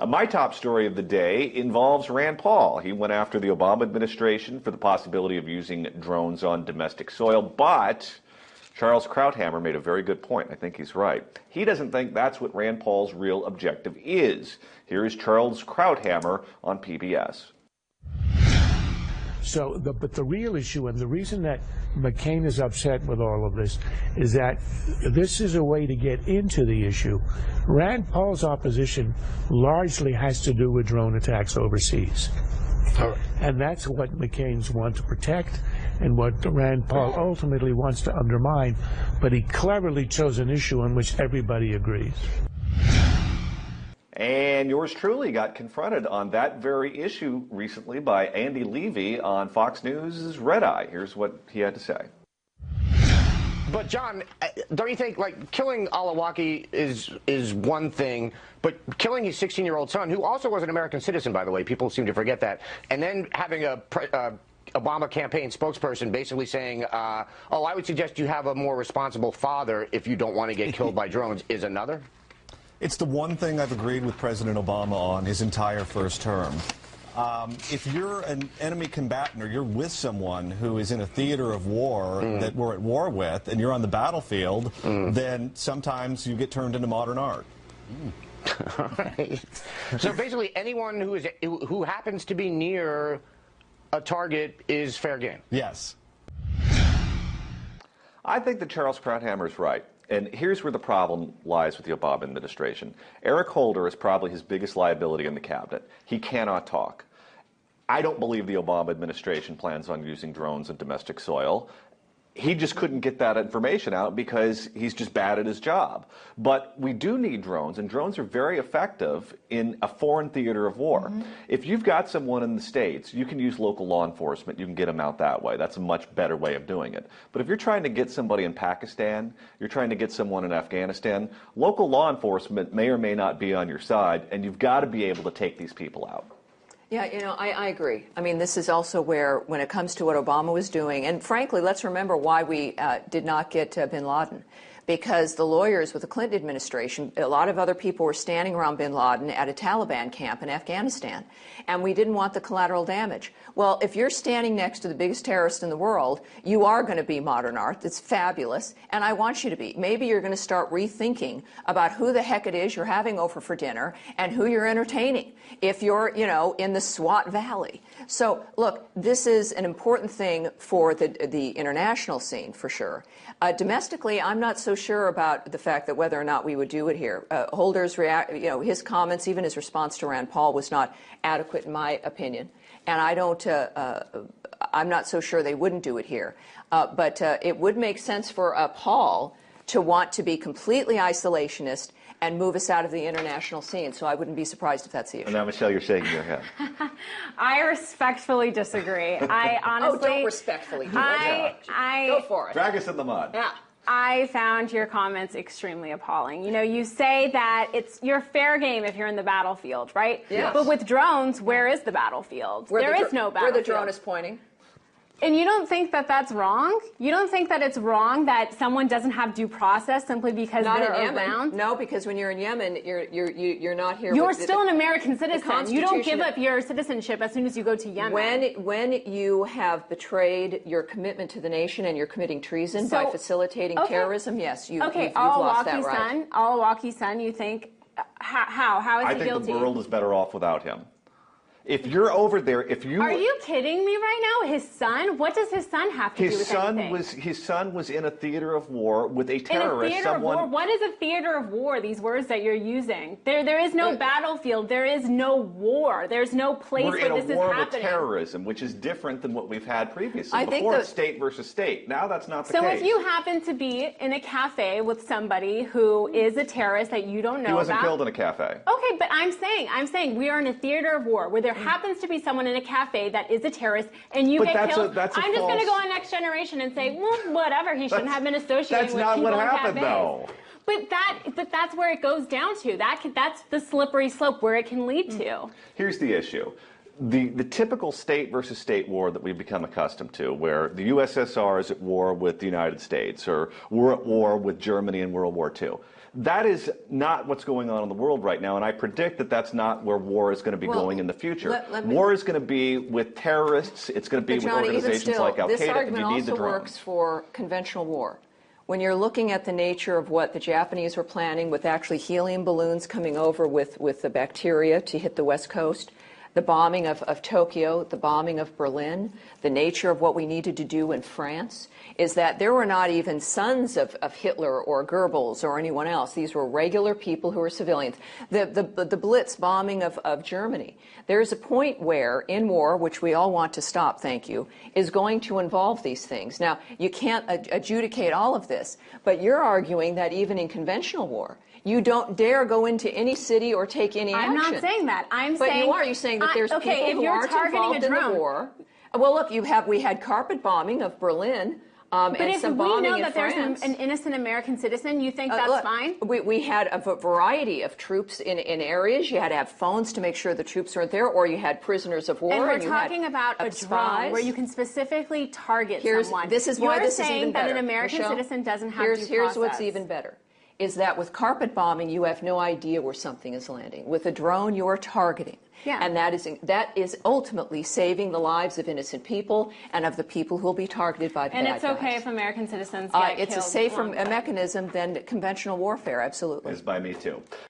My top story of the day involves Rand Paul. He went after the Obama administration for the possibility of using drones on domestic soil, but Charles Krauthammer made a very good point. I think he's right. He doesn't think that's what Rand Paul's real objective is. Here is Charles Krauthammer on PBS. But the real issue, and the reason that McCain is upset with all of this, is that this is a way to get into the issue. Rand Paul's opposition largely has to do with drone attacks overseas. And that's what McCain's want to protect and what Rand Paul ultimately wants to undermine. But he cleverly chose an issue on which everybody agrees. And yours truly got confronted on that very issue recently by Andy Levy on Fox News' Red Eye. Here's what he had to say. But, John, don't you think, like, killing Alawaki is one thing, but killing his 16-year-old son, who also was an American citizen, by the way, people seem to forget that, and then having a Obama campaign spokesperson basically saying, oh, I would suggest you have a more responsible father if you don't want to get killed by drones, is another? It's the one thing I've agreed with President Obama on his entire first term. If you're an enemy combatant or you're with someone who is in a theater of war that we're at war with and you're on the battlefield, then sometimes you get turned into modern art. All right. So basically anyone who happens to be near a target is fair game? Yes. I think that Charles Krauthammer is right. And here's where the problem lies with the Obama administration. Eric Holder is probably his biggest liability in the cabinet. He cannot talk. I don't believe the Obama administration plans on using drones on domestic soil. He just couldn't get that information out because he's just bad at his job. But we do need drones, and drones are very effective in a foreign theater of war. If you've got someone in the States, you can use local law enforcement. You can get them out that way. That's a much better way of doing it. But if you're trying to get somebody in Pakistan, you're trying to get someone in Afghanistan, local law enforcement may or may not be on your side, and you've got to be able to take these people out. Yeah, you know, I agree. I mean, this is also where, when it comes to what Obama was doing, and frankly, let's remember why we did not get bin Laden. Because the lawyers with the Clinton administration, a lot of other people were standing around bin Laden at a Taliban camp in Afghanistan, and we didn't want the collateral damage. Well, if you're standing next to the biggest terrorist in the world, you are going to be modern art. That's fabulous, and I want you to be. Maybe you're going to start rethinking about who the heck it is you're having over for dinner and who you're entertaining if you're, you know, in the Swat Valley. So, look, this is an important thing for the international scene, for sure. Domestically, I'm not so sure about the fact that whether or not we would do it here. Holder's his comments, even his response to Rand Paul, was not adequate in my opinion, and I don't. I'm not so sure they wouldn't do it here. But it would make sense for Paul to want to be completely isolationist and move us out of the international scene. So I wouldn't be surprised if that's the issue. And now, Michelle, you're shaking your head. I respectfully disagree. I honestly... Oh, don't respectfully. Go for it. Drag us in the mud. Yeah. I found your comments extremely appalling. You know, you say that you're fair game if you're in the battlefield, right? Yes. But with drones, where is the battlefield? There is no battlefield. Where the drone is pointing. And you don't think that that's wrong? You don't think that it's wrong that someone doesn't have due process simply because they're around? No, because when you're in Yemen, you're not here. You're still an American citizen. You don't give up your citizenship as soon as you go to Yemen. When you have betrayed your commitment to the nation and you're committing treason by facilitating terrorism, yes, you've lost that right. Al-Awlaki's son, you think, how is he guilty? I think the world is better off without him. If you're over there, if you... Are you kidding me right now? His son? What does his son have to do with anything? His son was in a theater of war with a terrorist. In a theater of war? What is a theater of war, these words that you're using? There is no battlefield. There is no war. There's no place where this is happening. We're in a war with terrorism, which is different than what we've had previously. Before, it's state versus state. Now that's not the case. So if you happen to be in a cafe with somebody who is a terrorist that you don't know about... He wasn't killed in a cafe. Okay, but I'm saying we are in a theater of war where there happens to be someone in a cafe that is a terrorist and you get killed. I'm just going to go on Next Generation and say, well, whatever, he shouldn't have been associated with people in cafes. That's not what happened, though. But that's where it goes down to. That's the slippery slope where it can lead to. Here's the issue. The typical state versus state war that we've become accustomed to, where the USSR is at war with the United States, or we're at war with Germany in World War II. That is not what's going on in the world right now, and I predict that that's not where war is going to be going in the future. War is going to be with terrorists. It's going to be with organizations like Al-Qaeda. This argument also works for conventional war. When you're looking at the nature of what the Japanese were planning with actually helium balloons coming over with the bacteria to hit the West Coast, the bombing of Tokyo, the bombing of Berlin, the nature of what we needed to do in France, is that there were not even sons of Hitler or Goebbels or anyone else. These were regular people who were civilians. The Blitz bombing of Germany. There's a point where, in war, which we all want to stop, thank you, is going to involve these things. Now, you can't adjudicate all of this, but you're arguing that even in conventional war, you don't dare go into any city or take any action. I'm not saying that. But you are. You're saying that there's people who aren't involved in the war. Well, look, we had carpet bombing of Berlin. But and if some we bombing know in that France. there's an innocent American citizen, you think that's fine? We had a variety of troops in areas. You had to have phones to make sure the troops weren't there, or you had prisoners of war. And we're talking about a drone where you can specifically target someone. This is why You're this is even better. saying that an American citizen doesn't have due process. Here's what's even better. Is that with carpet bombing, you have no idea where something is landing. With a drone, you are targeting. Yeah. And that is ultimately saving the lives of innocent people and of the people who will be targeted by bad guys. And it's okay if American citizens get killed. It's a safer mechanism than conventional warfare, absolutely. Is by me, too.